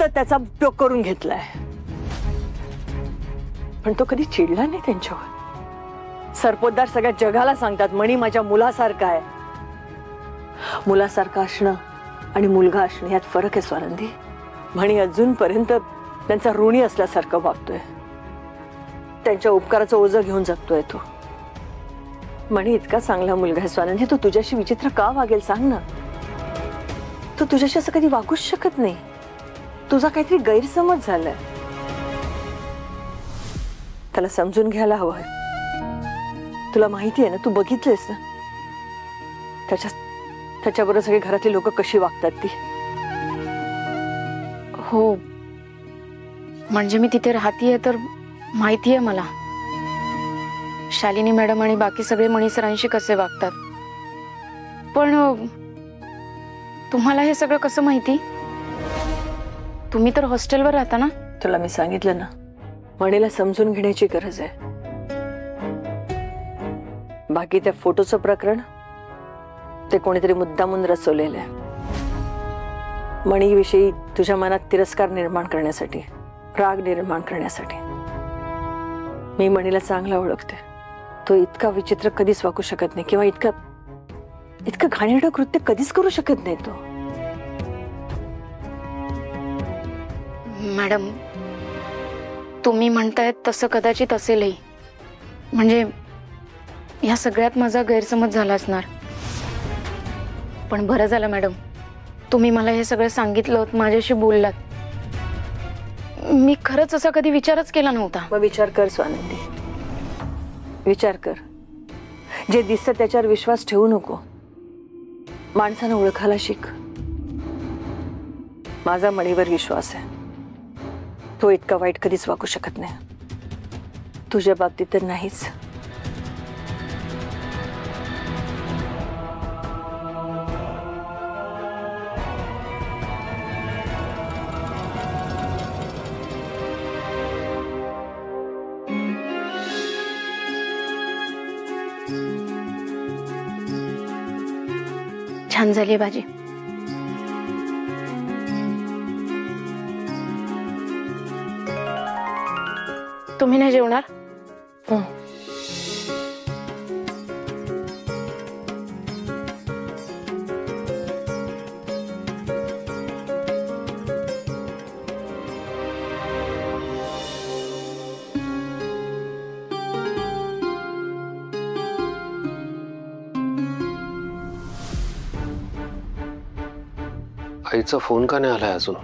त्याचा उपयोग करून घेतलाय, पण तो कधी चिडला नाही त्यांच्यावर. सरपोतदार सगळ्या जगाला सांगतात मणी माझ्या मुलासारखा आहे. मुलासारखं असणं आणि मुलगा असणं यात फरक आहे स्वानंदी. मणी अजूनपर्यंत त्यांचा ऋणी असल्यासारखं वागतोय, त्यांच्या उपकाराचं ओझं घेऊन जगतोय तो. मणी इतका चांगला मुलगा आहे स्वानंदी, तो तुझ्याशी विचित्र का वागेल सांग ना. तो तुझ्याशी असं कधी वागूच शकत नाही. तुझा काहीतरी गैरसमज झालाय, त्याला समजून घ्यायला हवं. तुला माहिती आहे ना, तू बघितलेस ना त्याच्याबरोबर सगळी घरातली लोक कशी वागतात ती. हो, म्हणजे मी तिथे राहतीये तर माहिती आहे मला शालिनी मॅडम आणि बाकी सगळे मणी सरांशी कसे वागतात. पण तुम्हाला हे सगळं कसं माहिती? तुम्ही तर हॉस्टेलवर राहता ना. तुला मी सांगितलं ना, मणीला समजून घेण्याची गरज आहे. बाकी त्या फोटोचं प्रकरण ते कोणीतरी मुद्दामून रचवलेलं आहे. मणीविषयी तुझ्या मनात तिरस्कार निर्माण करण्यासाठी, राग निर्माण करण्यासाठी. मी मणीला चांगला ओळखते. तो इतका विचित्र कधीच वागू शकत नाही, किंवा इतकं घाणेरडं कृत्य कधीच करू शकत नाही तो. मॅडम, तुम्ही म्हणतायत तसं कदाचित असेलही. म्हणजे या सगळ्यात माझा गैरसमज झाला असणार. पण बरं झालं मॅडम, तुम्ही मला हे सगळं सांगितलं, माझ्याशी बोललात. मी खरंच असा कधी विचारच केला नव्हता. मग विचार कर स्वानंदी, विचार कर. जे दिसतं त्याच्यावर विश्वास ठेवू नको. माणसानं ओळखायला शिक. माझा मणीवर विश्वास आहे. तो इतका वाईट कधीच वागू शकत नाही. तुझ्या बाबतीत तर नाहीच. छान झाली भाजी. तुम्ही नाही जेवणार? आईचा फोन का नाही आलाय अजून?